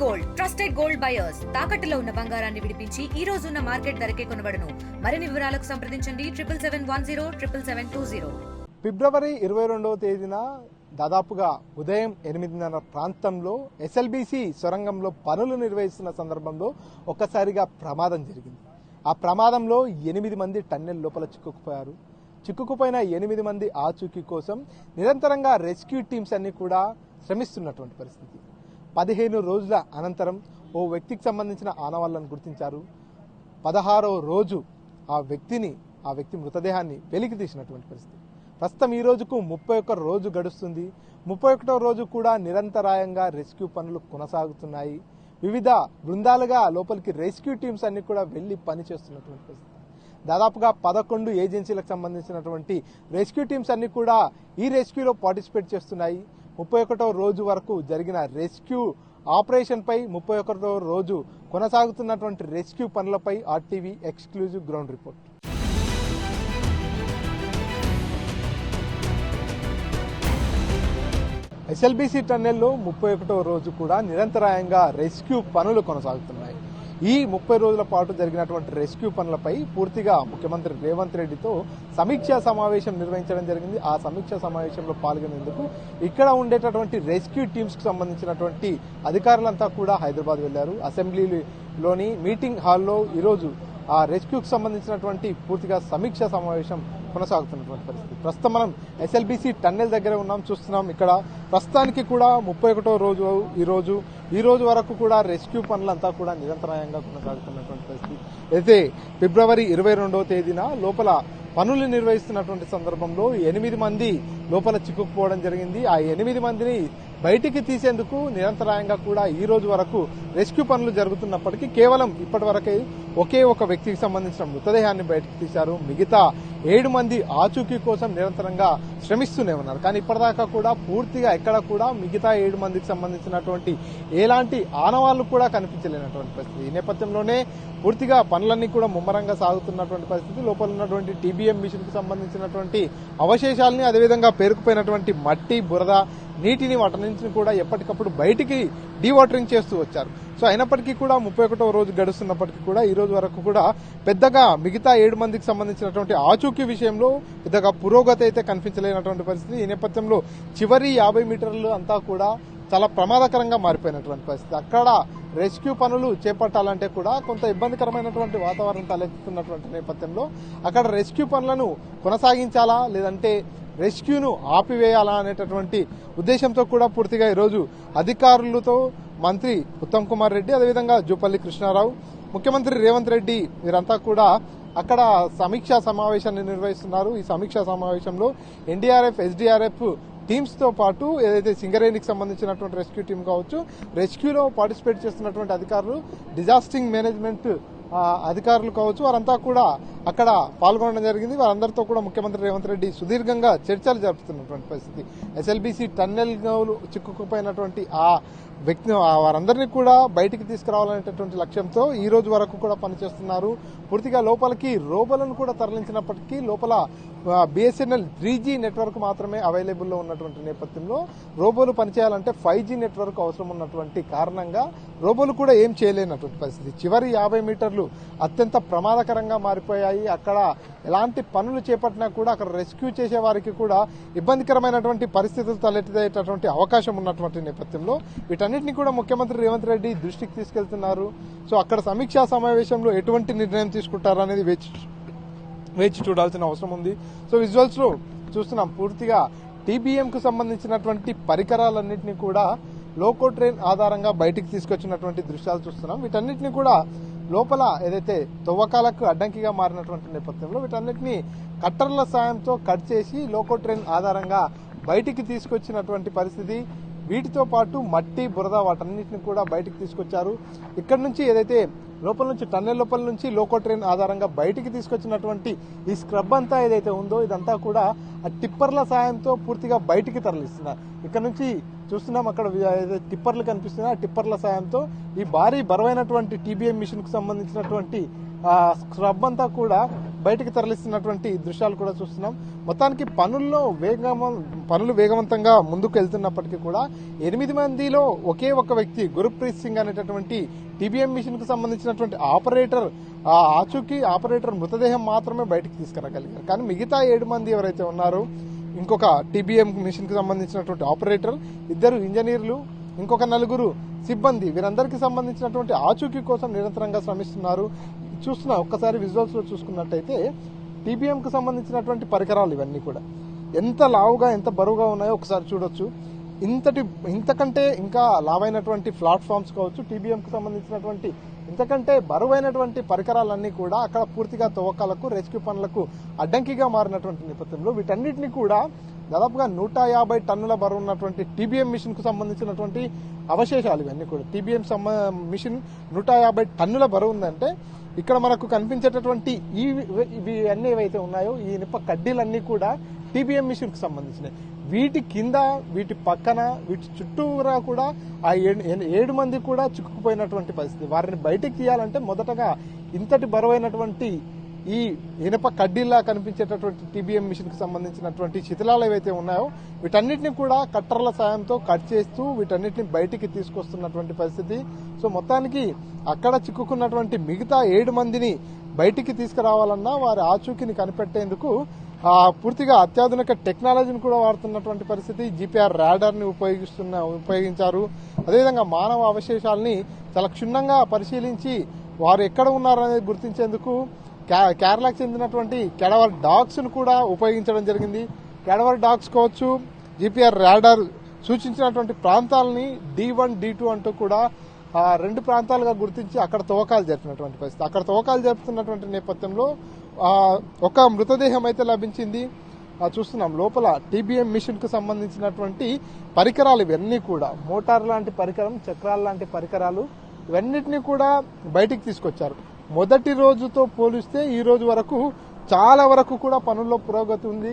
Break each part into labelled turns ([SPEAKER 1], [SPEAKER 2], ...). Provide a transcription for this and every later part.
[SPEAKER 1] Gold trusted gold buyers తాకట్టులో ఉన్న బంగారాన్ని విడిపించి ఈ రోజు ఉన్న మార్కెట్ ధరకే కొనబడును. మరిన్ని వివరాలకు సంప్రదించండి 77107720.
[SPEAKER 2] ఫిబ్రవరి 22వ తేదీన దాదాపుగా ఉదయం 8:30 ప్రాంతంలో ఎస్ఎల్బీసీ సొరంగంలో పనులు నిర్వహిస్తున్న సందర్భంలో ఒక్కసారిగా ప్రమాదం జరిగింది. ఆ ప్రమాదంలో 8 మంది టన్నెల్ లోపల చిక్కుకుపోయారు. చిక్కుకుపోయిన 8 మంది ఆచూకీ కోసం నిరంతరంగా రెస్క్యూ టీమ్స్ అన్ని కూడా శ్రమిస్తున్నటువంటి పరిస్థితి. 15 రోజుల అనంతరం ఓ వ్యక్తికి సంబంధించిన ఆనవాళ్లను గుర్తించారు. 16వ రోజు ఆ వ్యక్తి మృతదేహాన్ని వెలికి తీసినటువంటి పరిస్థితి. ప్రస్తుతం ఈ రోజుకు 31 రోజు గడుస్తుంది. 31వ రోజు కూడా నిరంతరాయంగా రెస్క్యూ పనులు కొనసాగుతున్నాయి. వివిధ బృందాలుగా లోపలికి రెస్క్యూ టీమ్స్ అన్ని కూడా వెళ్లి పనిచేస్తున్నటువంటి పరిస్థితి. దాదాపుగా 11 ఏజెన్సీలకు సంబంధించినటువంటి రెస్క్యూ టీమ్స్ అన్ని కూడా ఈ రెస్క్యూలో పార్టిసిపేట్ చేస్తున్నాయి. 31వ రోజు వరకు జరిగిన రెస్క్యూ ఆపరేషన్ పై 31వ రోజు కొనసాగుతున్నటువంటి రెస్క్యూ పనులపై RTV exclusive ground report. SLBC టన్నెల్లో 31వ రోజు కూడా నిరంతరాయంగా రెస్క్యూ పనులు కొనసాగుతున్నాయి. ఈ 30 రోజుల పాటు జరిగినటువంటి రెస్క్యూ పనులపై పూర్తిగా ముఖ్యమంత్రి రేవంత్ రెడ్డితో సమీక్షా సమావేశం నిర్వహించడం జరిగింది. ఆ సమీక్షా సమావేశంలో పాల్గొనేందుకు ఇక్కడ ఉండేటటువంటి రెస్క్యూ టీమ్స్ కు సంబంధించినటువంటి అధికారులంతా కూడా హైదరాబాద్ వెళ్లారు. అసెంబ్లీలోని మీటింగ్ హాల్లో ఈరోజు ఆ రెస్క్యూకి సంబంధించినటువంటి పూర్తిగా సమీక్షా సమావేశం కొనసాగుతున్నటువంటి పరిస్థితి. ప్రస్తుతం మనం ఎస్ఎల్బీసీ టన్నెల్ దగ్గర చూస్తున్నాం. ఇక్కడ ప్రస్తుతానికి కూడా 31వ రోజు ఈ రోజు వరకు కూడా రెస్క్యూ పనులంతా కూడా నిరంతరాయంగా కొనసాగుతున్నటువంటి పరిస్థితి. అయితే ఫిబ్రవరి 22వ తేదీన లోపల పనులు నిర్వహిస్తున్నటువంటి సందర్భంలో 8 మంది లోపల చిక్కుకుపోవడం జరిగింది. ఆ 8 మందిని బయటికి తీసేందుకు నిరంతరాయంగా కూడా ఈ రోజు వరకు రెస్క్యూ పనులు జరుగుతున్నప్పటికీ కేవలం ఇప్పటి వరకే ఒకే ఒక వ్యక్తికి సంబంధించిన మృతదేహాన్ని బయటకు తీశారు. మిగతా 7 మంది ఆచూకీ కోసం నిరంతరంగా శ్రమిస్తూనే ఉన్నారు. కానీ ఇప్పటిదాకా కూడా పూర్తిగా ఎక్కడ కూడా మిగతా 7 మందికి సంబంధించినటువంటి ఎలాంటి ఆనవాళ్లు కూడా కనిపించలేనటువంటి పరిస్థితి. ఈ నేపథ్యంలోనే పూర్తిగా పనులన్నీ కూడా ముమ్మరంగా సాగుతున్నటువంటి పరిస్థితి. లోపల ఉన్నటువంటి టీబీఎం మిషన్ కు సంబంధించినటువంటి అవశేషాలని, అదేవిధంగా పేరుకుపోయినటువంటి మట్టి, బురద, నీటిని వాటి కూడా ఎప్పటికప్పుడు బయటికి డీవాటరింగ్ చేస్తూ వచ్చారు. సో అయినప్పటికీ కూడా 31వ రోజు గడుస్తున్నప్పటికీ కూడా ఈ రోజు వరకు కూడా పెద్దగా మిగతా 7 మందికి సంబంధించినటువంటి ఆచూకీ విషయంలో పెద్దగా పురోగతి అయితే కనిపించలేనటువంటి పరిస్థితి. ఈ నేపథ్యంలో చివరి 50 మీటర్లు అంతా కూడా చాలా ప్రమాదకరంగా మారిపోయినటువంటి పరిస్థితి. అక్కడ రెస్క్యూ పనులు చేపట్టాలంటే కూడా కొంత ఇబ్బందికరమైనటువంటి వాతావరణం తలెత్తుతున్నటువంటి నేపథ్యంలో అక్కడ రెస్క్యూ పనులను కొనసాగించాలా లేదంటే రెస్క్యూను ఆపివేయాలా అనేటటువంటి ఉద్దేశంతో కూడా పూర్తిగా ఈరోజు అధికారులతో మంత్రి ఉత్తమ్ కుమార్ రెడ్డి, అదేవిధంగా జూపల్లి కృష్ణారావు, ముఖ్యమంత్రి రేవంత్ రెడ్డి వీరంతా కూడా అక్కడ సమీక్షా సమావేశాన్ని నిర్వహిస్తున్నారు. ఈ సమీక్షా సమావేశంలో ఎన్డీఆర్ఎఫ్, ఎస్డీఆర్ఎఫ్ టీమ్స్ తో పాటు ఏదైతే సింగరేణికి సంబంధించినటువంటి రెస్క్యూ టీం కావచ్చు, రెస్క్యూలో పార్టిసిపేట్ చేస్తున్నటువంటి అధికారులు, డిజాస్టర్ మేనేజ్మెంట్ అధికారులు కావచ్చు, వారంతా కూడా అక్కడ పాల్గొనడం జరిగింది. వారందరితో కూడా ముఖ్యమంత్రి రేవంత్ రెడ్డి సుదీర్ఘంగా చర్చలు జరుపుతున్నటువంటి పరిస్థితి. ఎస్ఎల్బీసీ టన్నెల్ చిక్కుకుపోయినటువంటి ఆ వ్యక్తి వారందరినీ కూడా బయటికి తీసుకురావాలనేటటువంటి లక్ష్యంతో ఈ రోజు వరకు కూడా పనిచేస్తున్నారు. పూర్తిగా లోపలికి రోబోలను కూడా తరలించినప్పటికీ లోపల బిఎస్ఎన్ఎల్ 3G నెట్వర్క్ మాత్రమే అవైలబుల్లో ఉన్నటువంటి నేపథ్యంలో రోబోలు పనిచేయాలంటే 5G నెట్వర్క్ అవసరం ఉన్నటువంటి కారణంగా రోబోలు కూడా ఏం చేయలేనటువంటి పరిస్థితి. చివరి 50 మీటర్లు అత్యంత ప్రమాదకరంగా మారిపోయాయి. అక్కడ ఎలాంటి పనులు చేపట్టినా కూడా అక్కడ రెస్క్యూ చేసే వారికి కూడా ఇబ్బందికరమైనటువంటి పరిస్థితులు తలెత్తేటటువంటి అవకాశం ఉన్నటువంటి నేపథ్యంలో వీటన్నిటిని కూడా ముఖ్యమంత్రి రేవంత్ రెడ్డి దృష్టికి తీసుకెళ్తున్నారు. సో అక్కడ సమీక్షా సమావేశంలో ఎటువంటి నిర్ణయం తీసుకుంటారనేది వేచి చూడాల్సిన అవసరం ఉంది. సో విజువల్స్ లో చూస్తున్నాం పూర్తిగా టీబీఎం కు సంబంధించినటువంటి పరికరాలన్నింటినీ కూడా లోకో ట్రైన్ ఆధారంగా బయటికి తీసుకొచ్చినటువంటి దృశ్యాలు చూస్తున్నాం. వీటన్నిటిని కూడా లోపల ఏదైతే తవ్వకాలకు అడ్డంకిగా మారినటువంటి నేపథ్యంలో వీటన్నిటిని కట్టర్ల సాయంతో కట్ చేసి లోకో ట్రైన్ ఆధారంగా బయటికి తీసుకొచ్చినటువంటి పరిస్థితి. వీటితో పాటు మట్టి, బురద వాటన్నిటిని కూడా బయటికి తీసుకొచ్చారు. ఇక్కడ నుంచి ఏదైతే లోపల నుంచి టన్నెల్ లోపల నుంచి లోకో ట్రైన్ ఆధారంగా బయటికి తీసుకొచ్చినటువంటి ఈ స్క్రబ్ అంతా ఏదైతే ఉందో ఇదంతా కూడా ఆ టిప్పర్ల సాయంతో పూర్తిగా బయటికి తరలిస్తున్నారు. ఇక్కడ నుంచి చూస్తున్నాం అక్కడ టిప్పర్లు కనిపిస్తున్నాయి. ఆ టిప్పర్ల సాయంతో ఈ భారీ బరువైనటువంటి టీబీఎం మిషన్ కు సంబంధించినటువంటి స్క్రబ్ అంతా కూడా బయటికి తరలిస్తున్నటువంటి దృశ్యాలు కూడా చూస్తున్నాం. మొత్తానికి పనులు వేగవంతంగా ముందుకు వెళ్తున్నప్పటికీ కూడా 8 మందిలో ఒకే ఒక వ్యక్తి గురుప్రీత్ సింగ్ అనేటటువంటి టీబీఎం మిషన్ కు సంబంధించినటువంటి ఆచూకీ ఆపరేటర్ మృతదేహం మాత్రమే బయటికి తీసుకురాగలిగారు. కానీ మిగతా 7 మంది ఎవరైతే ఉన్నారో, ఇంకొక టీబీఎం మిషన్ కు సంబంధించినటువంటి ఆపరేటర్, 2 ఇంజనీర్లు, ఇంకొక 4 సిబ్బంది, వీరందరికీ సంబంధించినటువంటి ఆచూకీ కోసం నిరంతరంగా శ్రమిస్తున్నారు. చూస్తున్నా ఒక్కసారి విజువల్స్ లో చూసుకున్నట్టయితే టీబీఎం కు సంబంధించినటువంటి పరికరాలు ఇవన్నీ కూడా ఎంత లావుగా ఎంత బరువుగా ఉన్నాయో ఒకసారి చూడొచ్చు. ఇంతకంటే ఇంకా లావైనటువంటి ప్లాట్ఫామ్స్ కావచ్చు, టీబీఎం కు సంబంధించినటువంటి ఇంతకంటే బరువైనటువంటి పరికరాలన్నీ కూడా అక్కడ పూర్తిగా తవ్వకాలకు రెస్క్యూ పనులకు అడ్డంకిగా మారినటువంటి నేపథ్యంలో వీటన్నిటిని కూడా దాదాపుగా 150 టన్నుల బరువు ఉన్నటువంటి టీబీఎం మిషన్ కు సంబంధించినటువంటి అవశేషాలు ఇవన్నీ కూడా. టీబీఎం మిషన్ 150 టన్నుల బరువు ఉందంటే ఇక్కడ మనకు కనిపించేటటువంటి ఇవి అన్ని ఏవైతే ఉన్నాయో ఈ ఇనుప కడ్డీలన్నీ కూడా టీబీఎం మిషన్ కు సంబంధించినవి. వీటి కింద, వీటి పక్కన, వీటి చుట్టూరా కూడా ఆ 7 మంది కూడా చిక్కుకుపోయినటువంటి పరిస్థితి. వారిని బయటికి తీయాలంటే మొదటగా ఇంతటి బరువైనటువంటి ఈ ఇనుప కడ్డీలా కనిపించేటటువంటి టీబీఎం మిషన్ కు సంబంధించినటువంటి శిథిలాలు ఏవైతే ఉన్నాయో వీటన్నిటిని కూడా కట్టర్ల సాయంతో కట్ చేస్తూ వీటన్నిటిని బయటికి తీసుకొస్తున్నటువంటి పరిస్థితి. సో మొత్తానికి అక్కడ చిక్కుకున్నటువంటి మిగతా 7 మందిని బయటికి తీసుకురావాలన్నా వారి ఆచూకీని కనిపెట్టేందుకు పూర్తిగా అత్యాధునిక టెక్నాలజీని కూడా వాడుతున్నటువంటి పరిస్థితి. జీపీఆర్ రాడార్ ని ఉపయోగించారు. అదేవిధంగా మానవ అవశేషాలని చాలా క్షుణ్ణంగా పరిశీలించి వారు ఎక్కడ ఉన్నారనేది గుర్తించేందుకు కేరళకు చెందినటువంటి కెడవర్ డాగ్స్ ను కూడా ఉపయోగించడం జరిగింది. కెడవర్ డాగ్స్ కావచ్చు, జీపీఆర్ రాడార్ సూచించినటువంటి ప్రాంతాలని D1, D2 అంటూ కూడా 2 ప్రాంతాలుగా గుర్తించి అక్కడ తవ్వకాలు జరిపినటువంటి పరిస్థితి. అక్కడ తవ్వకాలు జరుపుతున్నటువంటి నేపథ్యంలో ఒక మృతదేహం అయితే లభించింది. చూస్తున్నాం లోపల టీబీఎం మిషన్ కు సంబంధించినటువంటి పరికరాలు ఇవన్నీ కూడా మోటార్ లాంటి పరికరం, చక్రాల లాంటి పరికరాలు ఇవన్నిటినీ కూడా బయటికి తీసుకొచ్చారు. మొదటి రోజుతో పోలిస్తే ఈ రోజు వరకు చాలా వరకు కూడా పనుల్లో పురోగతి ఉంది.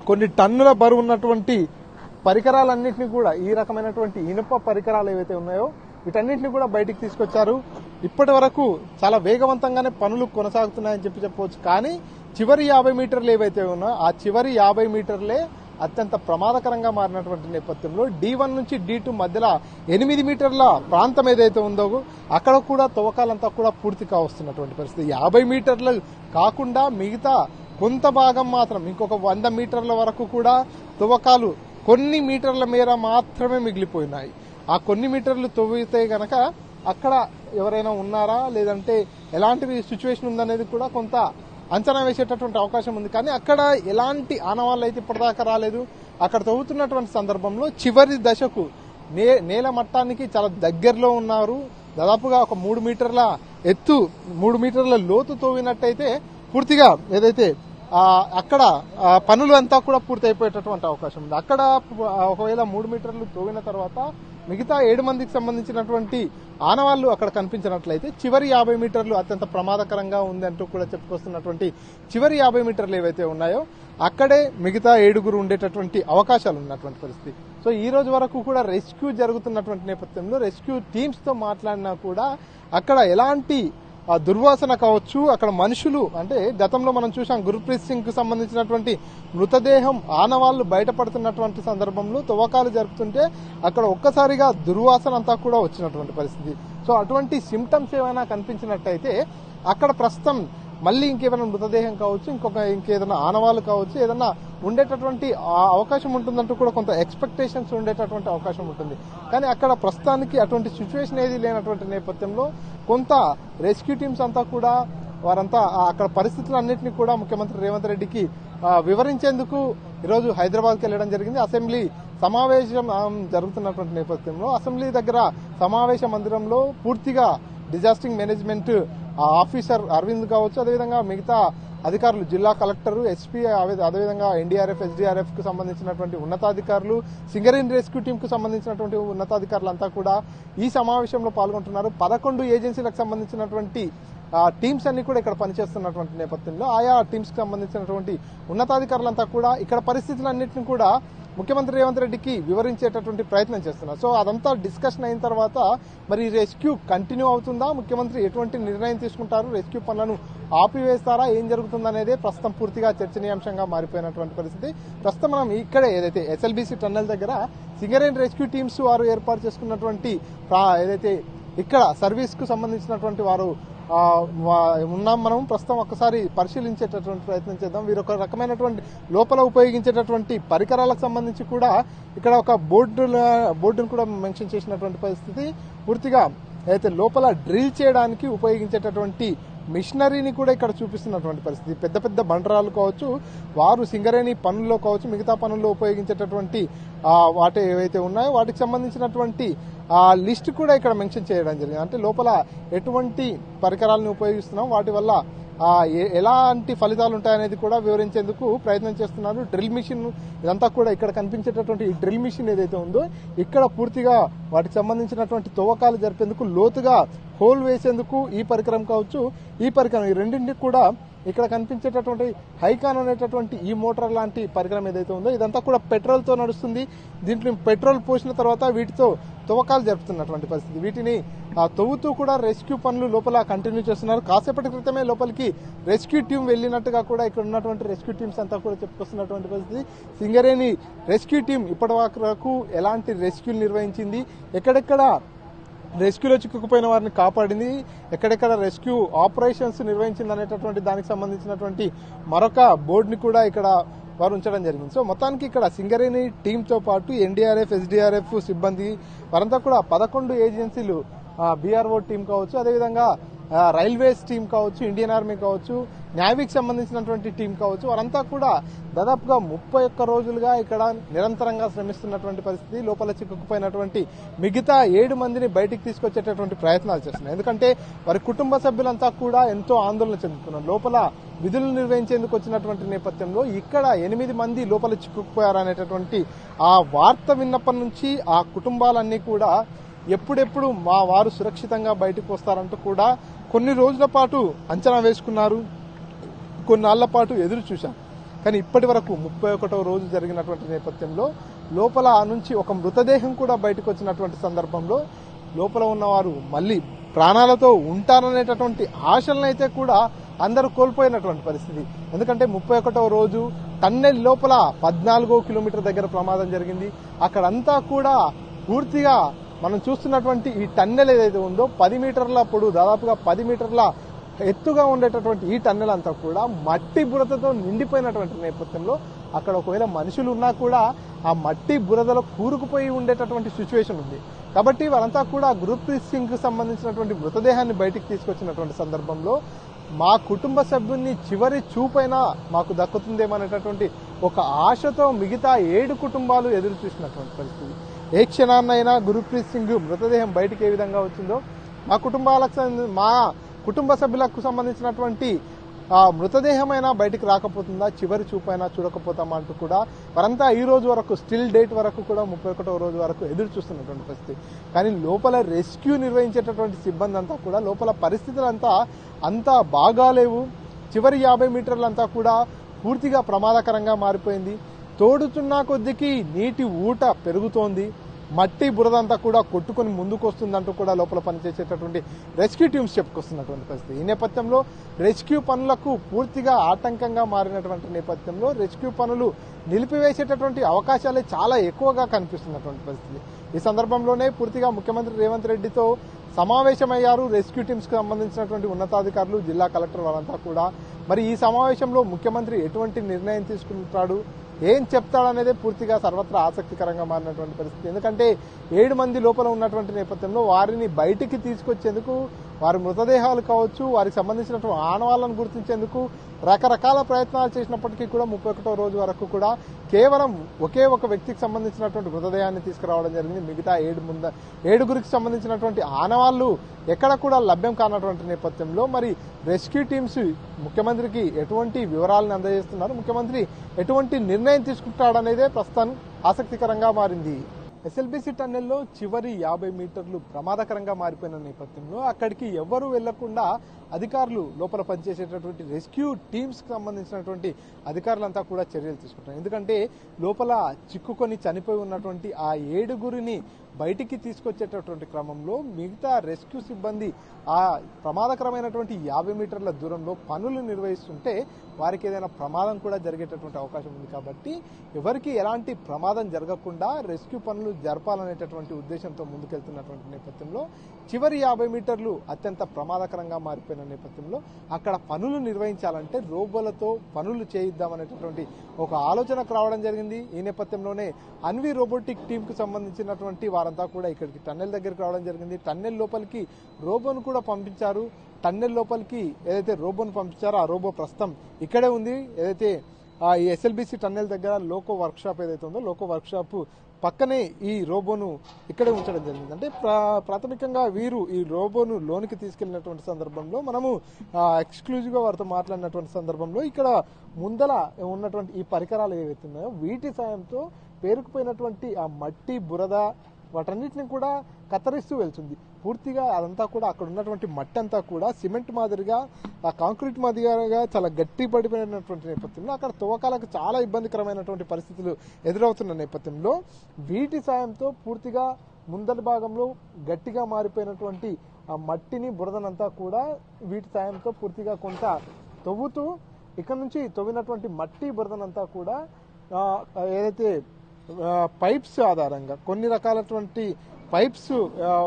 [SPEAKER 2] కొన్ని టన్నుల బరువు ఉన్నటువంటి పరికరాలన్నింటినీ కూడా, ఈ రకమైనటువంటి ఇనుప పరికరాలు ఏవైతే ఉన్నాయో వీటన్నింటినీ కూడా బయటికి తీసుకొచ్చారు. ఇప్పటి వరకు చాలా వేగవంతంగానే పనులు కొనసాగుతున్నాయని చెప్పవచ్చు. కానీ చివరి 50 మీటర్లు ఏవైతే ఉన్నాయో ఆ చివరి 50 మీటర్లే అత్యంత ప్రమాదకరంగా మారినటువంటి నేపథ్యంలో D1 నుంచి D2 మధ్యలో 8 మీటర్ల ప్రాంతం ఏదైతే ఉందో అక్కడ కూడా తవ్వకాలంతా కూడా పూర్తి కావస్తున్నటువంటి పరిస్థితి. 50 మీటర్లు కాకుండా మిగతా కొంత భాగం మాత్రం ఇంకొక 100 మీటర్ల వరకు కూడా తవ్వకాలు కొన్ని మీటర్ల మేర మాత్రమే మిగిలిపోయినాయి. ఆ కొన్ని మీటర్లు తవ్వితే గనక అక్కడ ఎవరైనా ఉన్నారా లేదంటే ఎలాంటి సిచ్యువేషన్ ఉందనేది కూడా కొంత అంచనా వేసేటటువంటి అవకాశం ఉంది. కానీ అక్కడ ఎలాంటి ఆనవాళ్ళు అయితే ఇప్పటిదాకా రాలేదు. అక్కడ తవ్వుతున్నటువంటి సందర్భంలో చివరి దశకు నేల మట్టానికి చాలా దగ్గరలో ఉన్నారు. దాదాపుగా ఒక 3 మీటర్ల ఎత్తు, 3 మీటర్ల లోతు తవ్వినట్టయితే పూర్తిగా ఏదైతే అక్కడ పనులు అంతా కూడా పూర్తి అయిపోయేటటువంటి అవకాశం ఉంది. అక్కడ ఒకవేళ 3 మీటర్లు తవ్విన తర్వాత మిగతా 7 మందికి సంబంధించినటువంటి ఆనవాళ్లు అక్కడ కనిపించినట్లయితే చివరి 50 మీటర్లు అత్యంత ప్రమాదకరంగా ఉంది అంటూ కూడా చెప్పుకొస్తున్నటువంటి చివరి 50 మీటర్లు ఏవైతే ఉన్నాయో అక్కడే మిగతా 7 ఉండేటటువంటి అవకాశాలు ఉన్నటువంటి పరిస్థితి. సో ఈ రోజు వరకు కూడా రెస్క్యూ జరుగుతున్నటువంటి నేపథ్యంలో రెస్క్యూ టీమ్స్ తో మాట్లాడినా కూడా అక్కడ ఎలాంటి దుర్వాసన కావచ్చు, అక్కడ మనుషులు అంటే గతంలో మనం చూసాం గురుప్రీత్ సింగ్ కు సంబంధించినటువంటి మృతదేహం ఆనవాళ్లు బయటపడుతున్నటువంటి సందర్భంలో తవ్వకాలు జరుపుతుంటే అక్కడ ఒక్కసారిగా దుర్వాసన అంతా కూడా వచ్చినటువంటి పరిస్థితి. సో అటువంటి సిమ్టమ్స్ ఏమైనా కనిపించినట్టయితే అక్కడ ప్రస్తుతం మళ్ళీ ఇంకేమైనా మృతదేహం కావచ్చు, ఇంకేదైనా ఆనవాళ్లు కావచ్చు, ఏదైనా ఉండేటటువంటి అవకాశం ఉంటుందంటూ కూడా కొంత ఎక్స్పెక్టేషన్స్ ఉండేటటువంటి అవకాశం ఉంటుంది. కానీ అక్కడ ప్రస్తుతానికి అటువంటి సిచ్యువేషన్ ఏది లేనటువంటి నేపథ్యంలో కొంత రెస్క్యూ టీమ్స్ అంతా కూడా వారంతా అక్కడ పరిస్థితులన్నింటినీ కూడా ముఖ్యమంత్రి రేవంత్ రెడ్డికి వివరించేందుకు ఈరోజు హైదరాబాద్కి వెళ్లడం జరిగింది. అసెంబ్లీ సమావేశం జరుగుతున్నటువంటి నేపథ్యంలో అసెంబ్లీ దగ్గర సమావేశ మందిరంలో పూర్తిగా డిజాస్టర్ మేనేజ్మెంట్ ఆఫీసర్ అరవింద్ కావచ్చు, అదేవిధంగా మిగతా అధికారులు, జిల్లా కలెక్టర్, ఎస్పీ, అదేవిధంగా ఎన్డీఆర్ఎఫ్, ఎస్డీఆర్ఎఫ్ కు సంబంధించినటువంటి ఉన్నతాధికారులు, సింగరేణి రెస్క్యూ టీమ్ కు సంబంధించినటువంటి ఉన్నతాధికారులంతా కూడా ఈ సమావేశంలో పాల్గొంటున్నారు. 11 ఏజెన్సీలకు సంబంధించినటువంటి టీమ్స్ అన్ని కూడా ఇక్కడ పనిచేస్తున్నటువంటి నేపథ్యంలో ఆయా టీమ్స్ కి సంబంధించినటువంటి ఉన్నతాధికారులంతా కూడా ఇక్కడ పరిస్థితులన్నింటినీ కూడా ముఖ్యమంత్రి రేవంత్ రెడ్డికి వివరించేటటువంటి ప్రయత్నం చేస్తున్నారు. సో అదంతా డిస్కషన్ అయిన తర్వాత మరి రెస్క్యూ కంటిన్యూ అవుతుందా, ముఖ్యమంత్రి ఎటువంటి నిర్ణయం తీసుకుంటారు, రెస్క్యూ పనులను ఆపివేస్తారా, ఏం జరుగుతుందనేదే ప్రస్తుతం పూర్తిగా చర్చనీయాంశంగా మారిపోయినటువంటి పరిస్థితి. ప్రస్తుతం మనం ఇక్కడే ఏదైతే ఎస్ఎల్బీసీ టన్నెల్ దగ్గర సింగరేణి రెస్క్యూ టీమ్స్ వారు ఏర్పాటు చేసుకున్నటువంటి ఏదైతే ఇక్కడ సర్వీస్ కు సంబంధించినటువంటి వారు ఉన్నాం. మనం ప్రస్తుతం ఒక్కసారి పరిశీలించేటటువంటి ప్రయత్నం చేద్దాం. వీరు ఒక రకమైనటువంటి లోపల ఉపయోగించేటటువంటి పరికరాలకు సంబంధించి కూడా ఇక్కడ ఒక బోర్డును కూడా మెన్షన్ చేసినటువంటి పరిస్థితి. పూర్తిగా అయితే లోపల డ్రిల్ చేయడానికి ఉపయోగించేటటువంటి మిషనరీని కూడా ఇక్కడ చూపిస్తున్నటువంటి పరిస్థితి. పెద్ద పెద్ద బండరాలు కావచ్చు, వారు సింగరేణి పనుల్లో కావచ్చు, మిగతా పనుల్లో ఉపయోగించేటటువంటి వాటి ఏవైతే ఉన్నాయో వాటికి సంబంధించినటువంటి లిస్ట్ కూడా ఇక్కడ మెన్షన్ చేయడం జరిగింది. అంటే లోపల ఎటువంటి పరికరాలను ఉపయోగిస్తున్నాం, వాటి వల్ల ఎలాంటి ఫలితాలు ఉంటాయనేది కూడా వివరించేందుకు ప్రయత్నం చేస్తున్నారు. డ్రిల్ మిషన్ ఇదంతా కూడా ఇక్కడ కనిపించేటటువంటి ఈ డ్రిల్ మిషన్ ఏదైతే ఉందో ఇక్కడ పూర్తిగా వాటికి సంబంధించినటువంటి తవ్వకాలు జరిపేందుకు, లోతుగా హోల్ వేసేందుకు ఈ పరికరం కావచ్చు, ఈ పరికరం ఈ రెండింటికి కూడా ఇక్కడ కనిపించేటటువంటి హైకాన్ అనేటటువంటి ఈ మోటార్ లాంటి పరికరం ఏదైతే ఉందో ఇదంతా కూడా పెట్రోల్ తో నడుస్తుంది. దీంట్లో పెట్రోల్ పోసిన తర్వాత వీటితో తవ్వకాలు జరుపుతున్నటువంటి పరిస్థితి. వీటిని తవ్వుతూ కూడా రెస్క్యూ పనులు లోపల కంటిన్యూ చేస్తున్నారు. కాసేపటి క్రితమే లోపలికి రెస్క్యూ టీం వెళ్ళినట్టుగా కూడా ఇక్కడ ఉన్నటువంటి రెస్క్యూ టీమ్స్ అంతా కూడా చెప్పుకొస్తున్నటువంటి పరిస్థితి. సింగరేణి రెస్క్యూ టీం ఇప్పటి వరకు ఎలాంటి రెస్క్యూలు నిర్వహించింది, ఎక్కడెక్కడ రెస్క్యూలో చిక్కుకుపోయిన వారిని కాపాడింది, ఎక్కడెక్కడ రెస్క్యూ ఆపరేషన్స్ నిర్వహించింది అనేటటువంటి దానికి సంబంధించినటువంటి మరొక బోర్డుని కూడా ఇక్కడ వారు ఉంచడం జరిగింది. సో మొత్తానికి ఇక్కడ సింగరేణి టీంతో పాటు ఎన్డీఆర్ఎఫ్, ఎస్డీఆర్ఎఫ్ సిబ్బంది వారంతా కూడా 11 ఏజెన్సీలు, బీఆర్ఓ టీం కావచ్చు, అదేవిధంగా రైల్వేస్ టీం కావచ్చు, ఇండియన్ ఆర్మీ కావచ్చు, నేవీకి సంబంధించినటువంటి టీం కావచ్చు, వారంతా కూడా దాదాపుగా 31 రోజులుగా ఇక్కడ నిరంతరంగా శ్రమిస్తున్నటువంటి పరిస్థితి. లోపల చిక్కుకుపోయినటువంటి మిగతా 7 మందిని బయటికి తీసుకొచ్చేటటువంటి ప్రయత్నాలు చేస్తున్నారు. ఎందుకంటే వారి కుటుంబ సభ్యులంతా కూడా ఎంతో ఆందోళన చెందుతున్నారు. లోపల విధులు నిర్వహించేందుకు వచ్చినటువంటి నేపథ్యంలో ఇక్కడ 8 మంది లోపల చిక్కుకుపోయారనేటటువంటి ఆ వార్త విన్నప్పటి నుంచి ఆ కుటుంబాలన్నీ కూడా ఎప్పుడెప్పుడు మా వారు సురక్షితంగా బయటకు వస్తారంటూ కూడా కొన్ని రోజుల పాటు అంచనా వేసుకున్నారు, కొన్నాళ్ల పాటు ఎదురు చూశారు. కానీ ఇప్పటి వరకు 31వ రోజు జరిగినటువంటి నేపథ్యంలో లోపల నుంచి ఒక మృతదేహం కూడా బయటకు వచ్చినటువంటి సందర్భంలో లోపల ఉన్నవారు మళ్ళీ ప్రాణాలతో ఉంటారనేటటువంటి ఆశలనైతే కూడా అందరూ కోల్పోయినటువంటి పరిస్థితి. ఎందుకంటే 31వ రోజు టన్నెల్ లోపల 14 కిలోమీటర్ దగ్గర ప్రమాదం జరిగింది. అక్కడంతా కూడా పూర్తిగా మనం చూస్తున్నటువంటి ఈ టన్నెల్ ఏదైతే ఉందో 10 మీటర్ల పొడవు, దాదాపుగా 10 మీటర్ల ఎత్తుగా ఉండేటటువంటి ఈ టన్నెల్ అంతా కూడా మట్టి బురదతో నిండిపోయినటువంటి నేపథ్యంలో అక్కడ ఒకవేళ మనుషులు ఉన్నా కూడా ఆ మట్టి బురదలో కూరుకుపోయి ఉండేటటువంటి సిచ్యువేషన్ ఉంది. కాబట్టి వాళ్ళంతా కూడా గుర్ప్రీత్ సింగ్ కు సంబంధించినటువంటి మృతదేహాన్ని బయటికి తీసుకొచ్చినటువంటి సందర్భంలో మా కుటుంబ సభ్యుల్ని చివరి చూపైనా మాకు దక్కుతుందేమనేటటువంటి ఒక ఆశతో మిగతా 7 కుటుంబాలు ఎదురు చూసినటువంటి పరిస్థితి. ఏ క్షణాన్నైనా గుర్ప్రీత్ సింగ్ మృతదేహం బయటికి ఏ విధంగా వచ్చిందో మా కుటుంబ సభ్యులకు సంబంధించినటువంటి మృతదేహమైనా బయటికి రాకపోతుందా, చివరి చూపైనా చూడకపోతామా అంటూ కూడా వారంతా ఈ రోజు వరకు, స్టిల్ డేట్ వరకు కూడా 31వ రోజు వరకు ఎదురు చూస్తున్నటువంటి పరిస్థితి. కానీ లోపల రెస్క్యూ నిర్వహించేటటువంటి సిబ్బంది అంతా కూడా లోపల పరిస్థితులంతా అంతా బాగాలేవు. చివరి 50 మీటర్లంతా కూడా పూర్తిగా ప్రమాదకరంగా మారిపోయింది. తోడుతున్న కొద్దికి నీటి ఊట పెరుగుతోంది, మట్టి బురదంతా కూడా కొట్టుకుని ముందుకు వస్తుందంటూ కూడా లోపల పనిచేసేటటువంటి రెస్క్యూ టీమ్స్ చెప్పుకొస్తున్నటువంటి పరిస్థితి. ఈ నేపథ్యంలో రెస్క్యూ పనులకు పూర్తిగా ఆటంకంగా మారినటువంటి నేపథ్యంలో రెస్క్యూ పనులు నిలిపివేసేటటువంటి అవకాశాలే చాలా ఎక్కువగా కనిపిస్తున్నటువంటి పరిస్థితి. ఈ సందర్భంలోనే పూర్తిగా ముఖ్యమంత్రి రేవంత్ రెడ్డితో సమావేశమయ్యారు రెస్క్యూ టీమ్స్ కు సంబంధించినటువంటి ఉన్నతాధికారులు, జిల్లా కలెక్టర్ వాళ్ళంతా కూడా. మరి ఈ సమావేశంలో ముఖ్యమంత్రి ఎటువంటి నిర్ణయం తీసుకుంటాడు, ఏం చెప్తాడనేదే పూర్తిగా సర్వత్రా ఆసక్తికరంగా మారినటువంటి పరిస్థితి. ఎందుకంటే 7 మంది లోపల ఉన్నటువంటి నేపథ్యంలో వారిని బయటికి తీసుకొచ్చేందుకు, వారి మృతదేహాలు కావచ్చు, వారికి సంబంధించినటువంటి ఆనవాళ్లను గుర్తించేందుకు రకరకాల ప్రయత్నాలు చేసినప్పటికీ కూడా 31వ రోజు వరకు కూడా కేవలం ఒకే ఒక వ్యక్తికి సంబంధించినటువంటి మృతదేహాన్ని తీసుకురావడం జరిగింది. మిగతా 7గురికి సంబంధించినటువంటి ఆనవాళ్లు ఎక్కడ కూడా లభ్యం కానటువంటి నేపథ్యంలో మరి రెస్క్యూ టీమ్స్ ముఖ్యమంత్రికి ఎటువంటి వివరాలను అందజేస్తున్నారు, ముఖ్యమంత్రి ఎటువంటి నిర్ణయం తీసుకుంటాడనేదే ప్రస్తుతం ఆసక్తికరంగా మారింది. ఎస్ఎల్బీసీ టన్నెల్లో చివరి 50 మీటర్లు ప్రమాదకరంగా మారిపోయిన నేపథ్యంలో అక్కడికి ఎవరూ వెళ్లకుండా అధికారులు, లోపల పనిచేసేటటువంటి రెస్క్యూ టీమ్స్ కి సంబంధించినటువంటి అధికారులంతా కూడా చర్యలు తీసుకుంటారు. ఎందుకంటే లోపల చిక్కుకొని చనిపోయి ఉన్నటువంటి ఆ 7గురిని బయటికి తీసుకొచ్చేటటువంటి క్రమంలో మిగతా రెస్క్యూ సిబ్బంది ఆ ప్రమాదకరమైనటువంటి 50 మీటర్ల దూరంలో పనులు నిర్వహిస్తుంటే వారికి ఏదైనా ప్రమాదం కూడా జరిగేటటువంటి అవకాశం ఉంది. కాబట్టి ఎవరికి ఎలాంటి ప్రమాదం జరగకుండా రెస్క్యూ పనులు జరపాలనేటటువంటి ఉద్దేశంతో ముందుకెళ్తున్నటువంటి నేపథ్యంలో చివరి 50 మీటర్లు అత్యంత ప్రమాదకరంగా మారిపోయిన నేపథ్యంలో అక్కడ పనులు నిర్వహించాలంటే రోబోలతో పనులు చేయిద్దామనేటటువంటి ఒక ఆలోచనకు రావడం జరిగింది. ఈ నేపథ్యంలోనే అన్వి రోబోటిక్ టీంకు సంబంధించినటువంటి వారంతా కూడా ఇక్కడికి టన్నెల్ దగ్గరికి రావడం జరిగింది. టన్నెల్ లోపలికి రోబోను కూడా పంపించారు. టన్నెల్ లోపలికి ఏదైతే రోబోను పంపించారో ఆ రోబో ప్రస్తుతం ఇక్కడే ఉంది. ఏదైతే ఈ ఎస్ఎల్బిసి టన్నెల్ దగ్గర లోకో వర్క్ షాప్ ఏదైతే ఉందో లోకో వర్క్ షాప్ పక్కనే ఈ రోబోను ఇక్కడే ఉంచడం జరిగింది. అంటే ప్రాథమికంగా వీరు ఈ రోబోను లోనికి తీసుకెళ్లినటువంటి సందర్భంలో మనము ఎక్స్క్లూజివ్ గా వారితో మాట్లాడినటువంటి సందర్భంలో ఇక్కడ ముందల ఉన్నటువంటి ఈ పరికరాలు ఏవైతే ఉన్నాయో వీటి సాయంతో పేరుకుపోయినటువంటి ఆ మట్టి బురద వాటన్నిటిని కూడా కత్తిరిస్తూ వెళ్తుంది. పూర్తిగా అదంతా కూడా అక్కడ ఉన్నటువంటి మట్టి అంతా కూడా సిమెంట్ మాదిరిగా ఆ కాంక్రీట్ మాదిరిగా చాలా గట్టి పడిపోయినటువంటి నేపథ్యంలో అక్కడ తవ్వకాలకు చాలా ఇబ్బందికరమైనటువంటి పరిస్థితులు ఎదురవుతున్న నేపథ్యంలో వీటి సాయంతో పూర్తిగా ముందరి భాగంలో గట్టిగా మారిపోయినటువంటి ఆ మట్టిని బురదనంతా కూడా వీటి సాయంతో పూర్తిగా కొంత తవ్వుతూ ఇక్కడ నుంచి తవ్వినటువంటి మట్టి బురదనంతా కూడా ఏదైతే పైప్స్ ఆధారంగా కొన్ని రకాలటువంటి పైప్స్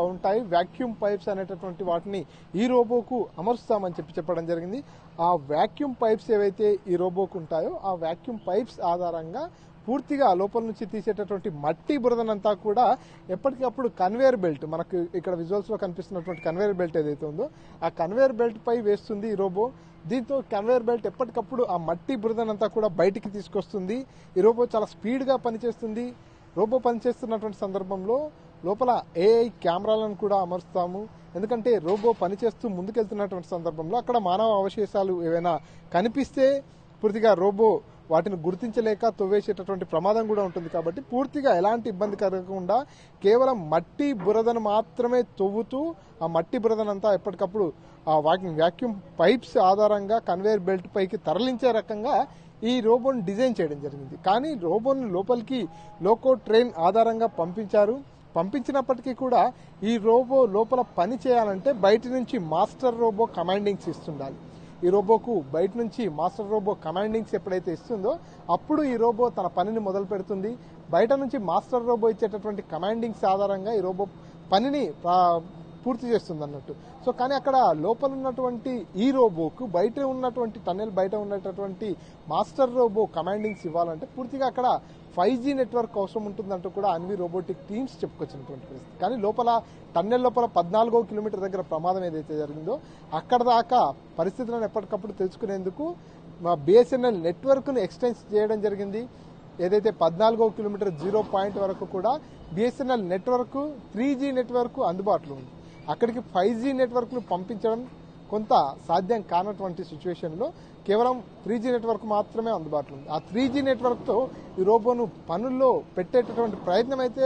[SPEAKER 2] ఉంటాయి, వాక్యూమ్ పైప్స్ అనేటటువంటి వాటిని ఈ రోబోకు అమరుస్తామని చెప్పడం జరిగింది. ఆ వాక్యూమ్ పైప్స్ ఏవైతే ఈ రోబోకు ఉంటాయో ఆ వాక్యూమ్ పైప్స్ ఆధారంగా పూర్తిగా లోపల నుంచి తీసేటటువంటి మట్టి బురదనంతా కూడా ఎప్పటికప్పుడు కన్వేయర్ బెల్ట్, మనకు ఇక్కడ విజువల్స్ లో కనిపిస్తున్నటువంటి కన్వేయర్ బెల్ట్ ఏదైతే ఉందో ఆ కన్వేయర్ బెల్ట్ పై వేస్తుంది ఈ రోబో. దీంతో కన్వేయర్ బెల్ట్ ఎప్పటికప్పుడు ఆ మట్టి బురదనంతా కూడా బయటికి తీసుకొస్తుంది. ఈ రోబో చాలా స్పీడ్ గా పనిచేస్తుంది. రోబో పనిచేస్తున్నటువంటి సందర్భంలో లోపల ఏఐ కెమెరాలను కూడా అమరుస్తాము. ఎందుకంటే రోబో పనిచేస్తూ ముందుకెళ్తున్నటువంటి సందర్భంలో అక్కడ మానవ అవశేషాలు ఏవైనా కనిపిస్తే పూర్తిగా రోబో వాటిని గుర్తించలేక తవ్వేసేటటువంటి ప్రమాదం కూడా ఉంటుంది. కాబట్టి పూర్తిగా ఎలాంటి ఇబ్బంది కలగకుండా కేవలం మట్టి బురదను మాత్రమే తవ్వుతూ ఆ మట్టి బురదనంతా ఎప్పటికప్పుడు ఆ వాక్యూమ్ పైప్స్ ఆధారంగా కన్వేయర్ బెల్ట్ పైకి తరలించే రకంగా ఈ రోబోను డిజైన్ చేయడం జరిగింది. కానీ రోబోను లోపలికి లోకో ట్రైన్ ఆధారంగా పంపించినప్పటికీ కూడా ఈ రోబో లోపల పని చేయాలంటే బయట నుంచి మాస్టర్ రోబో కమాండింగ్స్ ఇస్తుండాలి. ఈ రోబోకు బయట నుంచి మాస్టర్ రోబో కమాండింగ్స్ ఎప్పుడైతే ఇస్తుందో అప్పుడు ఈ రోబో తన పనిని మొదలు పెడుతుంది. బయట నుంచి మాస్టర్ రోబో ఇచ్చేటటువంటి కమాండింగ్స్ ఆధారంగా ఈ రోబో పనిని పూర్తి చేస్తుంది అన్నట్టు. సో కానీ అక్కడ లోపల ఉన్నటువంటి ఈ రోబోకు బయట ఉన్నటువంటి టన్నెల్ బయట ఉన్నటువంటి మాస్టర్ రోబో కమాండింగ్స్ ఇవ్వాలంటే పూర్తిగా అక్కడ 5G నెట్వర్క్ అవసరం ఉంటుందంటూ కూడా అన్వి రోబోటిక్ టీమ్స్ చెప్పుకొచ్చినటువంటి పరిస్థితి. కానీ లోపల టన్నెల్ లోపల 14వ కిలోమీటర్ దగ్గర ప్రమాదం ఏదైతే జరిగిందో అక్కడ దాకా పరిస్థితులను ఎప్పటికప్పుడు తెలుసుకునేందుకు మా BSNL నెట్వర్క్ ను ఎక్స్టెన్స్ చేయడం జరిగింది. ఏదైతే 14వ కిలోమీటర్ 0 పాయింట్ వరకు కూడా BSNL నెట్వర్క్ 3G నెట్వర్క్ అందుబాటులో ఉంది. అక్కడికి 5G నెట్వర్క్ ను పంపించడం కొంత సాధ్యం కానటువంటి సిచ్యువేషన్ లో కేవలం 3G నెట్వర్క్ మాత్రమే అందుబాటులో ఉంది. ఆ 3G నెట్వర్క్ తో ఈ రోబోను పనుల్లో పెట్టేటటువంటి ప్రయత్నం అయితే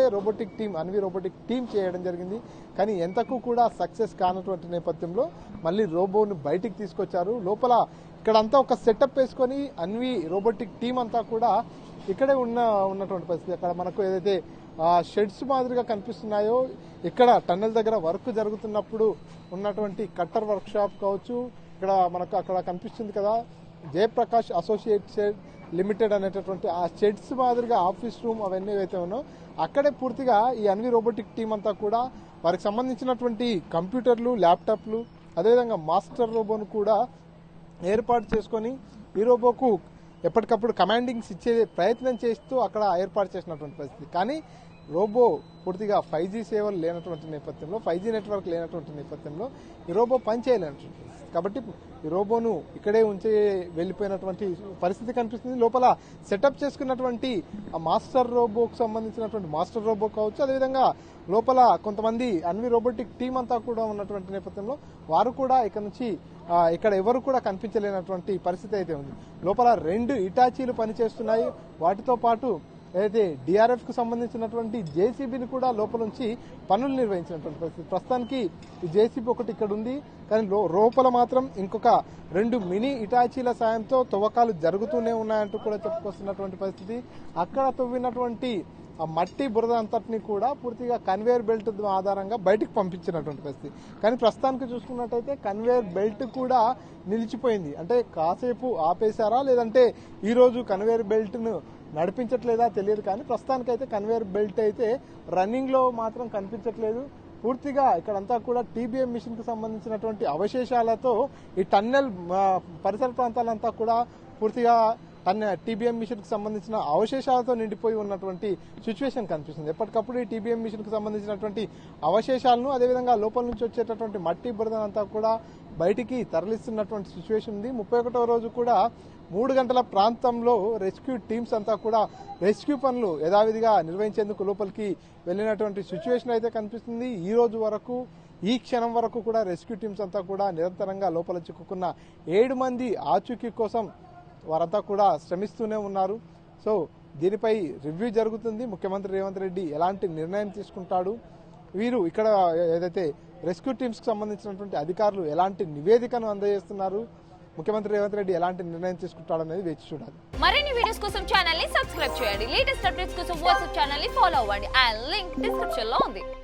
[SPEAKER 2] అన్వి రోబోటిక్ టీం చేయడం జరిగింది. కానీ ఎంతకు కూడా సక్సెస్ కానటువంటి నేపథ్యంలో మళ్ళీ రోబోను బయటికి తీసుకొచ్చారు. లోపల ఇక్కడంతా ఒక సెటప్ వేసుకొని అన్వి రోబోటిక్ టీం అంతా కూడా ఇక్కడే ఉన్నటువంటి పరిస్థితి. అక్కడ మనకు ఏదైతే షెడ్స్ మాదిరిగా కనిపిస్తున్నాయో ఇక్కడ టన్నెల్ దగ్గర వర్క్ జరుగుతున్నప్పుడు ఉన్నటువంటి కట్టర్ వర్క్ షాప్ కావచ్చు, ఇక్కడ మనకు అక్కడ కనిపిస్తుంది కదా జయప్రకాష్ అసోసియేట్స్ లిమిటెడ్ అనేటటువంటి ఆ షెడ్స్ మాదిరిగా ఆఫీస్ రూమ్ అవన్నీ ఏవైతే ఉన్నాయో అక్కడే పూర్తిగా ఈ అన్వి రోబోటిక్ టీం అంతా కూడా వారికి సంబంధించినటువంటి కంప్యూటర్లు, ల్యాప్టాప్లు, అదేవిధంగా మాస్టర్ రోబోను కూడా ఏర్పాటు చేసుకొని ఈ రోబోకు ఎప్పటికప్పుడు కమాండింగ్స్ ఇచ్చే ప్రయత్నం చేస్తూ అక్కడ ఏర్పాటు చేసినటువంటి పరిస్థితి. కానీ రోబో పూర్తిగా 5G సేవలు లేనటువంటి నేపథ్యంలో 5G నెట్వర్క్ లేనటువంటి నేపథ్యంలో ఈ రోబో పనిచేయలేనటువంటి పరిస్థితి. కాబట్టి ఈ రోబోను ఇక్కడే ఉంచి వెళ్లిపోయినటువంటి పరిస్థితి కనిపిస్తుంది. లోపల సెటప్ చేసుకున్నటువంటి ఆ మాస్టర్ రోబోకు సంబంధించినటువంటి మాస్టర్ రోబో కావచ్చు, అదేవిధంగా లోపల కొంతమంది అన్వి రోబోటిక్ టీం అంతా కూడా ఉన్నటువంటి నేపథ్యంలో వారు కూడా ఇక్కడ ఎవరు కూడా కనిపించలేనటువంటి పరిస్థితి అయితే ఉంది. లోపల 2 ఇటాచీలు పనిచేస్తున్నాయి. వాటితో పాటు ఏదైతే DRF కు సంబంధించినటువంటి JCBని కూడా లోపల నుంచి పనులు నిర్వహించినటువంటి పరిస్థితి. ప్రస్తుతానికి ఈ JCB ఒకటి ఇక్కడ ఉంది, కానీ లోపల మాత్రం ఇంకొక 2 మినీ ఇటాచీల సాయంతో తవ్వకాలు జరుగుతూనే ఉన్నాయంటూ కూడా చెప్పుకొస్తున్నటువంటి పరిస్థితి. అక్కడ తవ్వినటువంటి ఆ మట్టి బురద అంతటిని కూడా పూర్తిగా కన్వేయర్ బెల్ట్ ఆధారంగా బయటకు పంపించినటువంటి పరిస్థితి. కానీ ప్రస్తుతానికి చూసుకున్నట్టయితే కన్వేయర్ బెల్ట్ కూడా నిలిచిపోయింది. అంటే కాసేపు ఆపేశారా లేదంటే ఈరోజు కన్వేయర్ బెల్ట్ను నడిపించట్లేదా తెలియదు. కానీ ప్రస్తుతానికైతే కన్వేయర్ బెల్ట్ అయితే రన్నింగ్లో మాత్రం కనిపించట్లేదు. పూర్తిగా ఇక్కడంతా కూడా టీబీఎం మిషన్ కు సంబంధించినటువంటి అవశేషాలతో ఈ టన్నెల్ పరిసర ప్రాంతాలంతా కూడా పూర్తిగా టీబీఎం మిషన్ కు సంబంధించిన అవశేషాలతో నిండిపోయి ఉన్నటువంటి సిచ్యువేషన్ కనిపిస్తుంది. ఎప్పటికప్పుడు ఈ టీబీఎం మిషన్ కు సంబంధించినటువంటి అవశేషాలను అదేవిధంగా లోపల నుంచి వచ్చేటటువంటి మట్టి బురదనంతా కూడా బయటికి తరలిస్తున్నటువంటి సిచ్యువేషన్ ఉంది. 31వ రోజు కూడా 3 గంటల ప్రాంతంలో రెస్క్యూ టీమ్స్ అంతా కూడా రెస్క్యూ పనులు యథావిధిగా నిర్వహించేందుకు లోపలికి వెళ్ళినటువంటి సిచ్యువేషన్ అయితే కనిపిస్తుంది. ఈ రోజు వరకు ఈ క్షణం వరకు కూడా రెస్క్యూ టీమ్స్ అంతా కూడా నిరంతరంగా లోపల చిక్కుకున్న 7 మంది ఆచూకీ కోసం వారంతా కూడా శ్రమిస్తూనే ఉన్నారు. సో దీనిపై రివ్యూ జరుగుతుంది. ముఖ్యమంత్రి రేవంత్ రెడ్డి ఎలాంటి నిర్ణయం తీసుకుంటాడు, వీరు ఇక్కడ ఏదైతే రెస్క్యూ టీమ్స్ కు సంబంధించినటువంటి అధికారులు ఎలాంటి నివేదికను అందజేస్తున్నారు, ముఖ్యమంత్రి రేవంత్ రెడ్డి ఎలాంటి నిర్ణయం తీసుకుంటాడనేది వేచి చూడాలి.
[SPEAKER 3] మరిన్ని వీడియోస్ కోసం ఛానల్ ని సబ్స్క్రైబ్ చేయండి. లేటెస్ట్ అప్డేట్స్ కోసం వాట్సాప్ ఛానల్ ని ఫాలో అవ్వండి. ఆ లింక్ డిస్క్రిప్షన్ లో ఉంది.